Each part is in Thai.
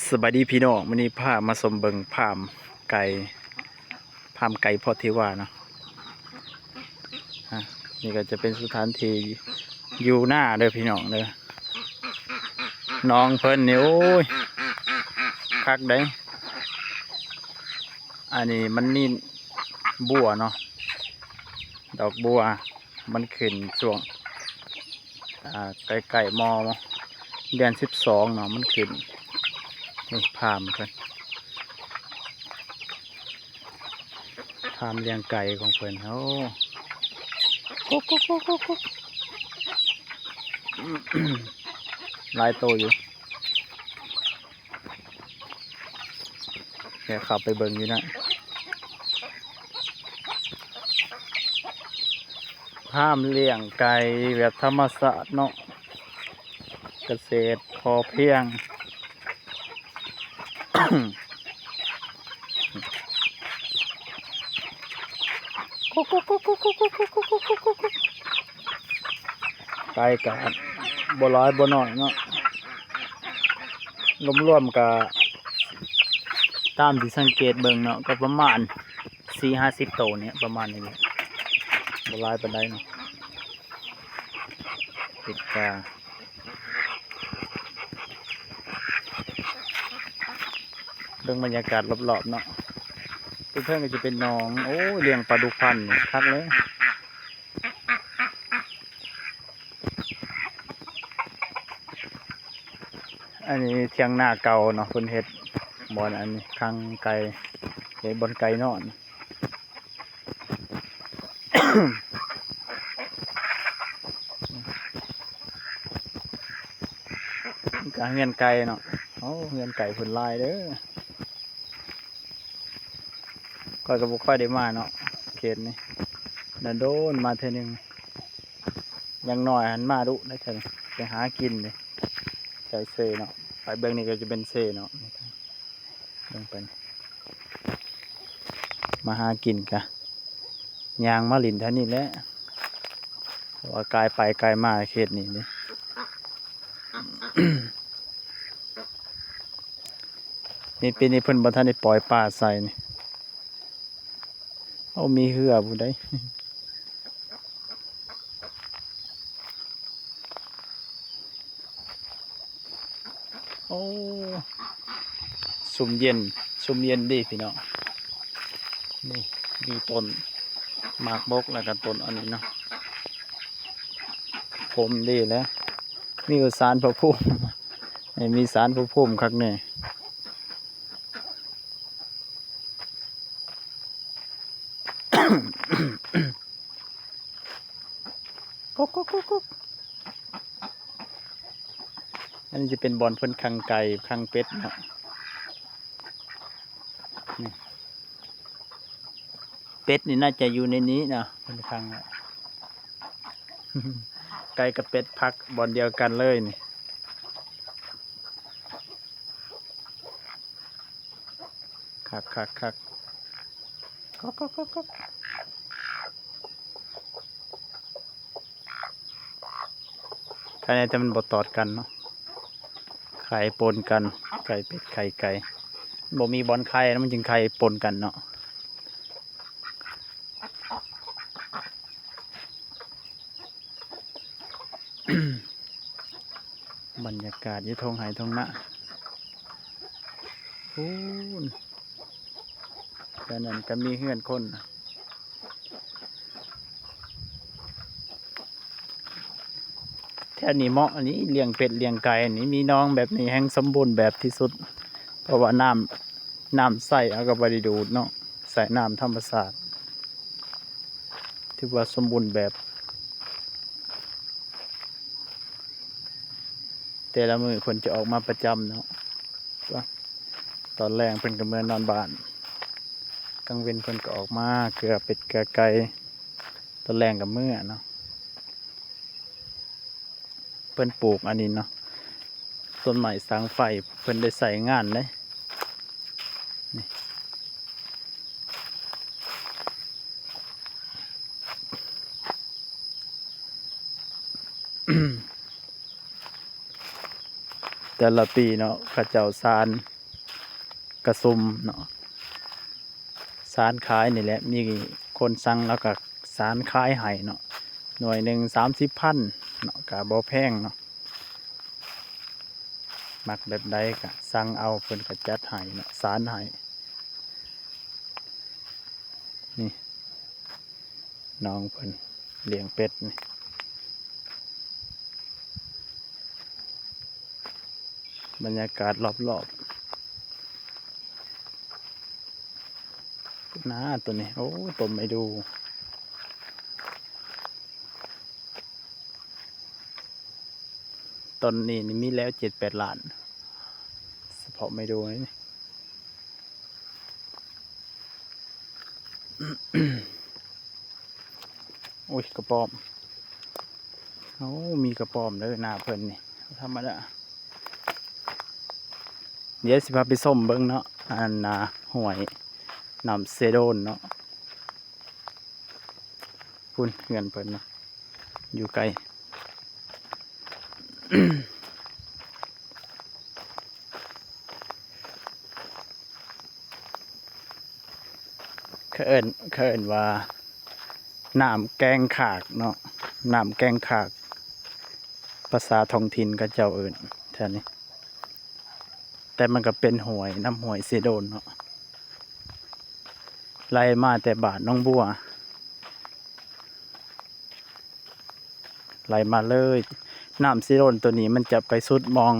สบายดีพี่น้องมื้อนี้พามาสมเบิงพามไก่พ่อเทวาเนาะนี่ก็จะเป็นสถานที่อยู่หน้าเด้อพี่น้องเด้อน้องเพิ่นนี่โอ้ยคักได้อันนี้มันนี่บัวเนาะดอกบัวมันขึ้นช่วงไก่มอเดือน12เนาะมันขึ้นนี่พามเพิ่นพามเลี้ยงไก่ของเพิ่นโอ้กุ๊กหลายโตอยู่แค่ขับไปเบิ่งอยู่นะพามเลี้ยงไก่แบบธรรมชาติเนาะเกษตรพอเพียง ไก่กะบ่ร้อยบ่น้อยเนาะรวมๆกะตามที่สังเกตเบิ่งเนาะก็ประมาณ4-50 โตเนี่ยประมาณนี้แหละบ่ร้ายปานใดเนาะติดกาเรื่องบรรยากาศรอบๆเนาะเพื่อนก็จะเป็นหนองโอ้เลี้ยงปลาดุกพันธุ์คักเลยอันนี้เทียงหน้าเก่าเนาะคนเฮ็ดบอนอันนี้คังไก่เฮ็ดบอนไก่นอน การเงินไก่เนาะโอ้เงินไก่ผลลายเด้อก็บุกค่อยได้มาเนาะเขตนี้นันโดนมาเท่านึงยังหน่อยหันมาดุได้เถอะไปหากินเลยใจเซ่เนาะไปเบื้องนี้ก็จะเป็นเซ่เนาะเบื้องเป็นมาหากินกะยางมาลินท่านี่แหละว่ากายไปกายมาเขตนี้นี่ นี่ปีนี้เพิ่นบ่ทันได้ปล่อยปลาใส่นี่เอามีเหือผู้ใด โอ้สุ่มเย็นดีพี่น้องนี่มีต้นหมากบกแล้วก็ต้นอันนี้เนาะผมดีแล้วมีสารพระภูมิมีสารพระภูมิคักแน่กุ๊กอันนี้จะเป็นบอนเพิ่นคังไก่คังเป็ดเนาะเป็ดนี่น่าจะอยู่ในนี้นะเพิ่นคัง ไก่กับเป็ดพักบอนเดียวกันเลยนี่คักก๊อกไก่แต่มันบ่ตอดกันเนาะไข่ปนกันไก่เป็ดไข่ไก่บ่มีบอนไข่แล้วมันจึงไข่ปนกันเนาะบรรยากาศยี่ทงไหทงนะพูนแต่นั้นก็มีเฮือนคนแท่นี้เหมาะอันนี้เลี้ยงเป็ดเลี้ยงไก่อันนี้มีน้องแบบนี้แห้งสมบูรณ์แบบที่สุดเพราะว่าน้ำใส่เอาก็บริดูดเนาะใส่น้ำธรรมชาติถือว่าสมบูรณ์แบบแต่ละมือคนจะออกมาประจำเนาะตอนแรกเพิ่นก็เมื่อนอนบ้านกลางเว้นเพิ่นก็ออกมาเกลือเป็ดเกลือไก่ตอนแรกกับเมื่อเนาะเพิ่นปลูกอันนี้เนาะต้นไม้สางไฟเพิ่นได้ใส่งานเลยนี่ แต่ละปีเนาะข้าเจ้าซาน กระซุมเนาะสารขายนี่แหละมีคนสั่งแล้วก็สารขายให้เนาะหน่วยหนึ่ง30,000เนาะก็บ่แพงเนาะมักแบบใดก็สั่งเอาเพิ่นก็จัดให้เนาะสารให้นี่น้องเพิ่นเลี้ยงเป็ดนี่บรรยากาศรอบๆนะตัวนี้โอ้ต้นไม่ดูต้นนี้นี่มีแล้ว7-8 ล้านเฉพาะไม่ดูนี่ โอ้ยกระป๋อมโอ้มีกระป๋อมเลยหน้าเพิ่นนี่ธรรมดาเดี๋ยวสิพาไปส้มเบิ่งเนาะอันน่ะห้วยน้ำเซโดนเนาะพุ่นเฮือนเพิ่นเนาะอยู่ไกล เขาเอิ้นว่าน้ำแกงขากเนาะน้ำแกงขากภาษาท้องถิ่นก็เจ้าเอิ้นแท่นี้แต่มันก็เป็นห้วยน้ำห้วยเซโดนเนาะไล่มาแต่บาทน้องบัวไหลมาเลยน้ำเซโดนตัวนี้มันจะไปสุดมอง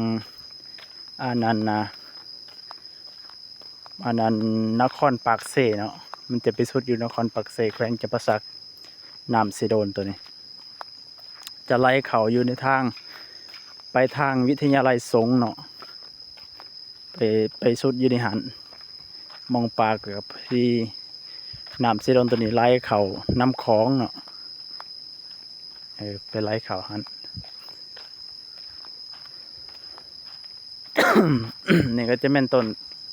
อันนั้นนะอันนั้นนครปากเสเนาะมันจะไปสุดอยู่นครปากเสแขวงจำปาสักน้ำเซโดนตัวนี้จะไล่เขาอยู่ในทางไปทางวิทยาลัยสงฆ์เนาะไปสุดอยู่ในหันมองปลาเกือบที่น้ำเซโดนตัวนี้ไล่เขาน้ำคลองเนาะไปไล่เขาหัน นี่ก็จะแม่นต้น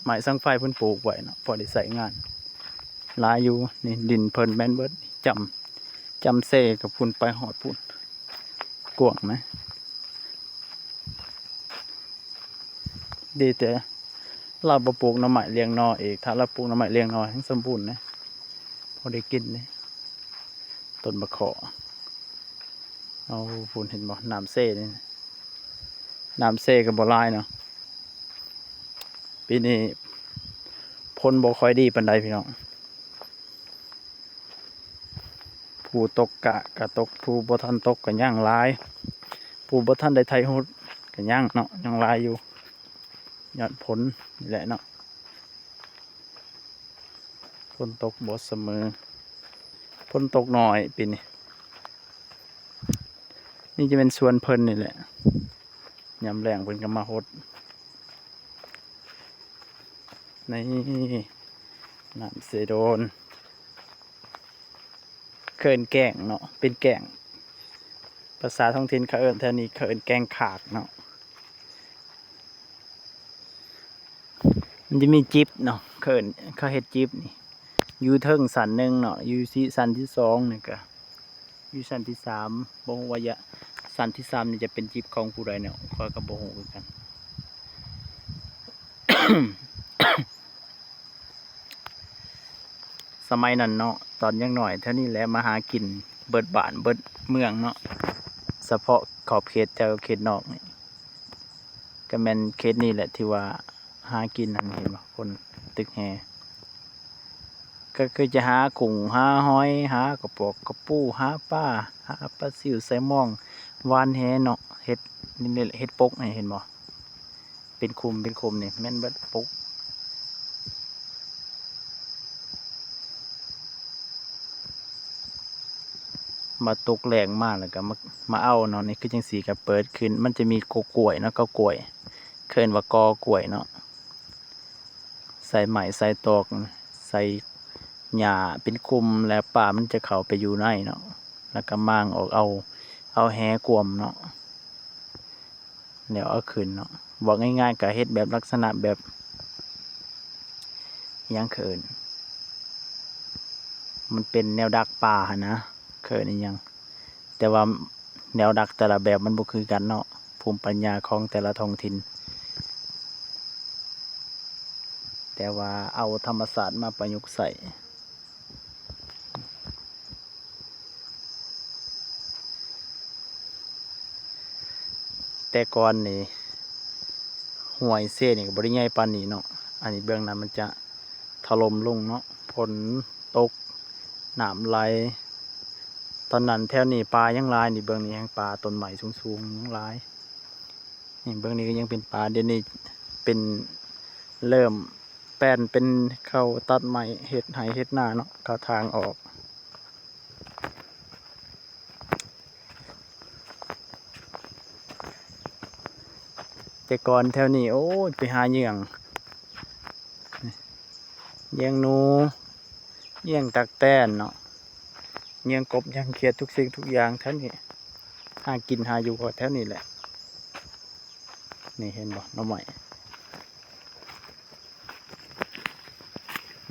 ไม้สังไฟเพิ่นปลูกไว้เนาะพอได้ใช้งานหลายอยู่นี่ดินเพิ่นแม่นเบิดจำเซกับพุ่นไปหอดพุ่นกวางไหมดีแต่เราบ่ปลูกหน่อไม้เลี้ยงนอเองถ้าเราปลูกหน่อไม้เลี้ยงนอให้สมบูรณ์นะพอได้กินนี่ต้นมะขอเอาพุ่นเห็นบ่น้ำเซนี่น้ำเซก็บ่หลายเนาะปีนี้ผลบ่ค่อยดีปานใดพี่น้องผู้ตกกะตกผู้บ่ทันตกก็ยังหลายผู้บ่ทันได้ไถฮุดก็ยังเนาะยังหลายอยู่ยอดผลนี่แหละเนาะฝนตกบ่เสมอฝนตกน้อยปีนี้นี่จะเป็นสวนเพิ่นนี่แหละยามแล้งเพิ่นก็มาฮดนี่น้ำเสโดนเขินแกงเนาะเป็นแกงภาษาท้องถิ่นเขาเอิ้นแถวนี้เขาเอิ้นแกงขากเนาะมันจะมีจิ๊บเนาะเขาเฮ็ดจิ๊บนี่อยู่เทิงสันหนึ่งเนาะอยู่ที่สันที่2นี่ก็อยู่สันที่3บ่ฮู้ว่าสันที่3นี่จะเป็นจิ๊บของผู้ใดเนาะข้อยก็บ่ฮู้คือกัน สมัยนั้นเนาะตอนยังหน่อยเท่านี้แหละมาหากินเบิดบ้านเบิดเมืองเนาะเฉพาะขอบเขตแถวเขตนอกนี่ก็แม่นเขตนี้แหละที่ว่าหากินนั่นเห็นบ่คนตึกแฮก็คือจะหากุ้งหาหอยหากระปอกกระปูหาปลาหาปลาซิวแซลมอนหวานแหเนาะเฮ็ดนี่แหละเฮ็ดปกนี่เห็นบ่เป็นคุมนี่แม่นเบิดปกมาตกแรงมากแล้วก็มาเอาเนาะนี่คือจังซี่ก็เปิดขึ้นมันจะมีกล้วยเนาะก็กล้วยเคิ้นว่ากอกล้วยเนาะใส่ไม้ใส่ตอกใส่หญ้าเป็นคุมแล้วปลามันจะเข้าไปอยู่ในเนาะแล้วก็มางออกเอาแหกวมเนาะแล้วเอาขึ้นเนาะบอกง่ายๆก็เฮ็ดแบบลักษณะแบบหยังเคิ้นมันเป็นแนวดักป่าหั่นนะเคิ้นอีหยังแต่ว่าแนวดักแต่ละแบบมันบ่คือกันเนาะภูมิปัญญาของแต่ละท้องถิ่น แต่ว่าเอาธรรมศาสตร์มาประยุกต์ใส่แต่ก่อนนี่ห้วยเซ่นี่ก็บ่ได้ใหญ่ปานนี้เนาะอันนี้เบื้องนั้นมันจะถล่มลงเนาะฝนตกน้ำไหลตอนนั้นแถวนี้ปลายังหลายนี่เบื้องนี้ยังปลาต้นไม้สูงๆยังหลายนี่เบื้องนี้ก็ยังเป็นปลาเดี๋ยวนี้เป็นเริ่มแป้นเป็นเข้าตัดไม้เฮ็ดไร่เฮ็ดนาเนาะเข้าทางออกแต่ก่อนแถวนี้โอ้ยไปหาเหยื่องหนูเหยื่องตักแตนเนาะเหยื่องกบเหยื่องเขียดทุกสิ่งทุกอย่างแถวนี้หากินหาอยู่ก็แถวนี้แหละนี่เห็นบ่หน่อไม้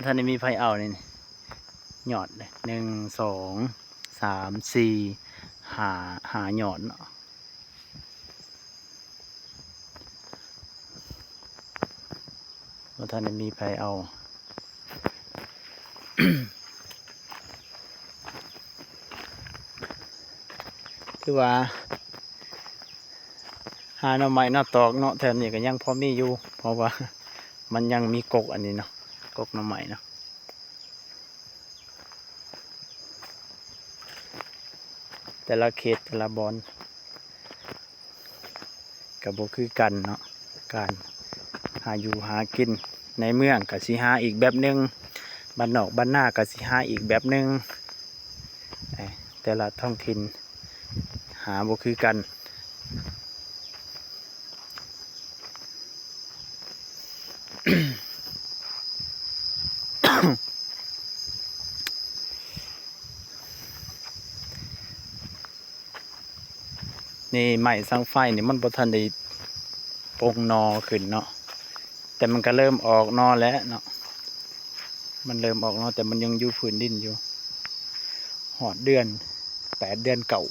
ท่านนี้มีไผเอานี่หยอดเลย1 2 3 4หาหยอดเนาะว่าท่านนี้มีไผเอา คือว่าหาหน่อไม้หน้าตอกเนาะแถวนี้ก็ยังพอมีอยู่เพราะว่ามันยังมีกกอันนี้เนาะกกหน่อไม้เนาะแต่ละเขตแต่ละบอนกับบ่คือกันเนาะการหาอยู่หากินในเมืองกับสิหาอีกแบบหนึ่งบ้านนอกบ้านหน้ากับสิหาอีกแบบหนึ่งแต่ละท้องถิ่นหาบ่คือกันนี่ไม้สังไฟนี่มันบ่ทันได้ปงนอขึ้นเนาะแต่มันก็เริ่มออกนอแล้วเนาะมันเริ่มออกนอแต่มันยังอยู่พื้นดินอยู่หอดเดือน8 เดือนเก่า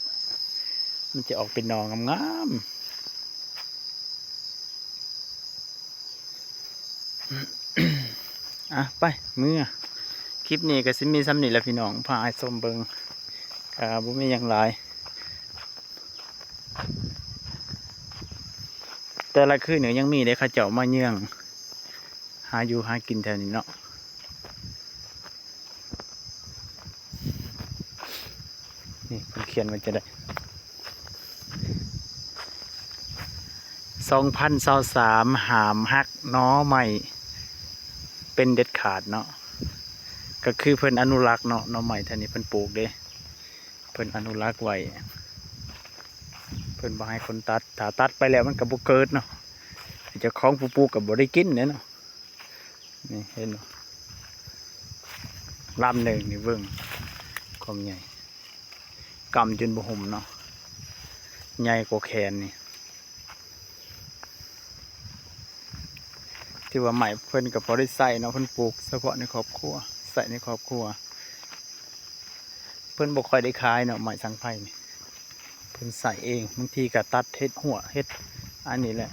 มันจะออกเป็นนองามๆ อ่ะไปเมื่อคลิปนี้ก็สิมีซ้ำนี่แหละพี่น้องพาให้ชมเบิงบ่มีหยังหลายแต่ละคืนเนี่ยยังมีได้ข้าเจ้ามาเยื่องหาอยู่หากินแถวนี้เนาะนี่ผมเขียนมันจะได้2023หามฮักน้อใหม่เป็นเด็ดขาดเนาะก็คือเพิ่นอนุรักษ์เนาะน้อใหม่แถวนี้เพิ่นปลูกเด้เพิ่นอนุรักษ์ไว้เพิ่นบ่ให้คนตัดถ้าตัดไปแล้วมันก็บ่เกิดเนาะเจ้าของผู้ปลูกก็บ่ได้กินเนาะนี่เห็นเนาะลำหนึ่งนี่เบิ่งความใหญ่กำจนบ่ห่มเนาะใหญ่กว่าแขนนี่ที่ว่าใหม่เพิ่นก็พอได้ใส่เนาะเพิ่นปลูกเฉพาะในครอบครัวใส่ในครอบครัวเพิ่นบ่ค่อยได้ขายเนาะไม้สังไผ่นี่เพิ่นใส่เองบางทีก็ตัดเฮ็ดหัวเฮ็ดอันนี้แหละ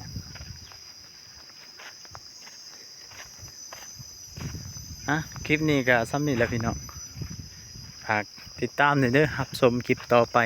คลิปนี้ก็ซ้ำนี่แหละพี่น้องฝากติดตามหน่อยเด้อรับชมคลิปต่อไป